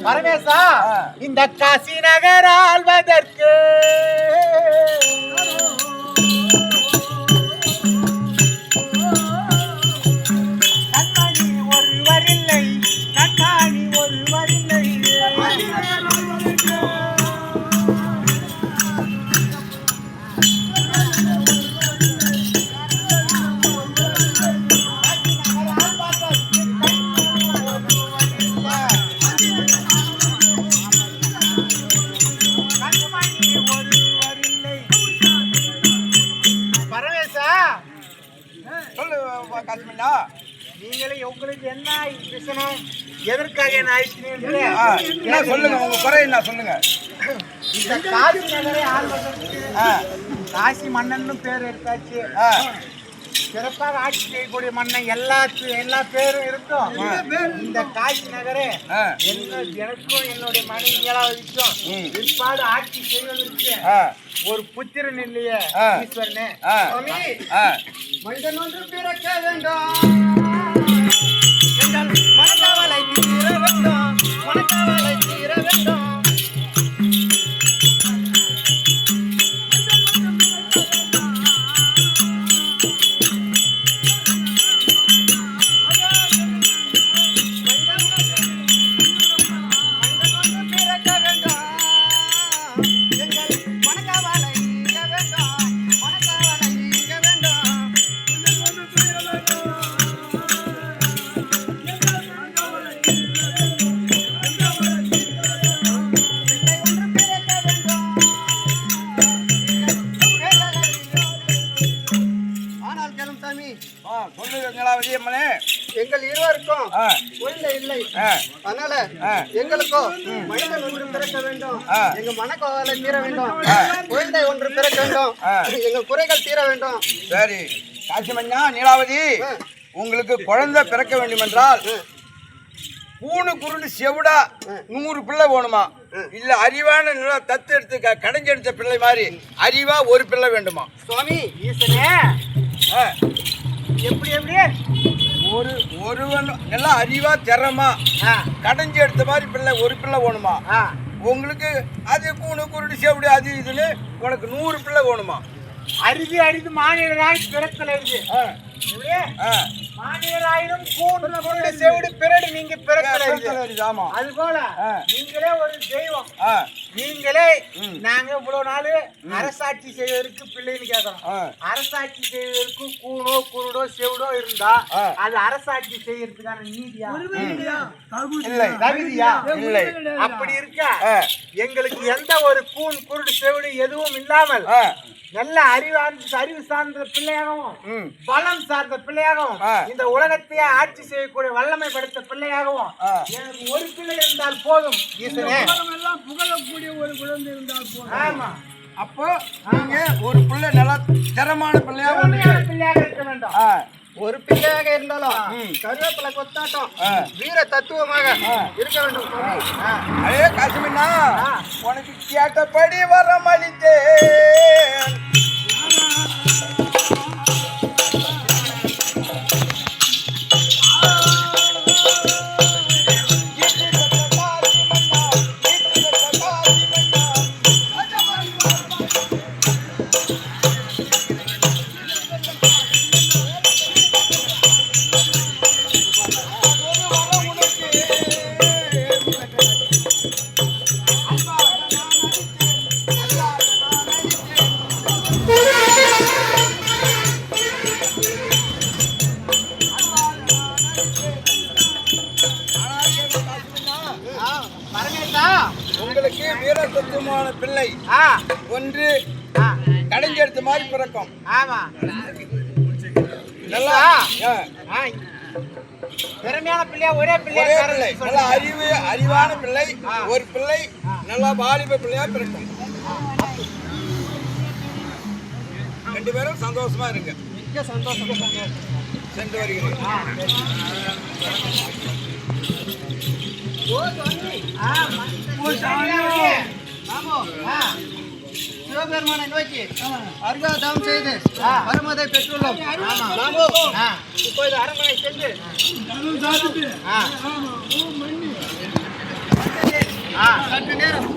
பரமேசா, இந்த காசி நகர் ஆள்வதற்கு கண்ணாடி ஒருவர் இல்லை, கண்ணாடி ஒருவர் இல்லை. நீங்களே உங்களுக்கு என்ன விஷயம், எதற்காக என்ன ஆயிடுச்சு சொல்லுங்க. உங்க குறை என்ன சொல்லுங்க. இந்த காசி நகரை ஆள்வதற்கு காசி மன்னன் பேர் எடுத்தாச்சு. சிறப்பாக ஆட்சி செய்யக்கூடிய மன்னன் எல்லா பேரும் இருக்கும். இந்த காசி நகரே எனக்கும் என்னுடைய மனைவிக்கும் பிற்பாடு ஆட்சி செய்வதற்கு ஒரு புத்திரன் இல்லையே ஈஸ்வரனே. மனிதன் ஒன்று பிறக்க வேண்டும், எங்கள் மனக்கவலை தீர வேண்டும், மனக்கவலை தீர வேண்டும். எங்கள் இருவருக்கும் குழந்தை இல்லை, அதனால எங்களுக்கும் மனிதன் ஒன்று பிறக்க வேண்டும், எங்க மனக்கவலை தீர வேண்டும், குழந்தை ஒன்று பிறக்க வேண்டும், எங்கள் குறைகள் தீர வேண்டும். சரி காசிமண்ணா, நீலாவதி, உங்களுக்கு குழந்தை பிறக்க வேண்டும் என்றால் பூணு குருண்டு செவிடா 100 பிள்ளை வேணுமா, இல்ல அறிவான நல்லா தத்து எடுத்து கடைஞ்செடுத்த பிள்ளை மாதிரி அறிவா ஒரு பிள்ளை வேண்டுமா? சுவாமி ஈசனே, எப்படி எப்படி ஒருவன் நல்லா அறிவா திறமா கடைஞ்சி எடுத்த மாதிரி பிள்ளை ஒரு பிள்ளை வேணுமா? உங்களுக்கு அது கூணு குருடு செவிடு அது இதுன்னு உனக்கு 100 பிள்ளை வேணுமா? அரிது மாநிலராய் பிறக்கல இருக்கு. மாநிலராயிரம் கூண்டு செவிடு பிறடு நீங்க பிறக்கல. அது போல நீங்களே ஒரு தெய்வம். நீங்களே நாங்க இவ்வளவு நாள் அரசாட்சி செய்வதற்கு பிள்ளைன்னு கேட்கறோம். அரசாட்சி செய்வதற்கு கூணோ குருடோ செவிடோ இருந்தா அது அரசாட்சி செய்யறதுக்கான நீதியா தகுதியா இல்லை. அப்படி இருக்க எங்களுக்கு எந்த ஒரு கூண் குருடு செவிடு எதுவும் இல்லாமல் நல்ல அறிவு சார்ந்த பிள்ளையாகவும் பலம் சார்ந்த பிள்ளையாகவும் இந்த உலகத்தையே ஆட்சி செய்யக்கூடிய வல்லமை படைத்த பிள்ளையாகவும் எனக்கு ஒரு பிள்ளை இருந்தால் போதும். புகழக்கூடிய ஒரு குழந்தை இருந்தால் போதும். ஆமா, அப்போ நீங்க ஒரு பிள்ளை நல்லா திறமான பிள்ளையாக இருக்க வேண்டும். ஒரு பிள்ளையாக இருந்தாலும் கருவேப்பிலை கொத்தாட்டம் வீர தத்துவமாக இருக்க வேண்டும். அதே காசிமண்ணா, உனக்கு கேட்டபடி வரம் அளித்தேன். பரமேசா உங்களுக்கு வீர தத்துவமான பிள்ளை ஆ ஒன்று ஆ கடைஞ்செடுத்த மாதிரி பிறக்கும். ஆமா நல்லா ஆ திறமையான பிள்ளையா ஒரே ஒரே பிள்ளை நல்ல அறிவான பிள்ளை. ஒரு பிள்ளை நல்லா வாலிப பிள்ளையா பிறக்கும். ரெண்டு பேரும் சந்தோஷமா இருங்க. மிக்க சந்தோஷம். சென்று வருகிறேன். சிவபெருமானை நோக்கி அர்காதம் செய்து பரமதை பெற்றுள்ளோம். இப்போது அரண்மனை சென்று சற்று நேரம்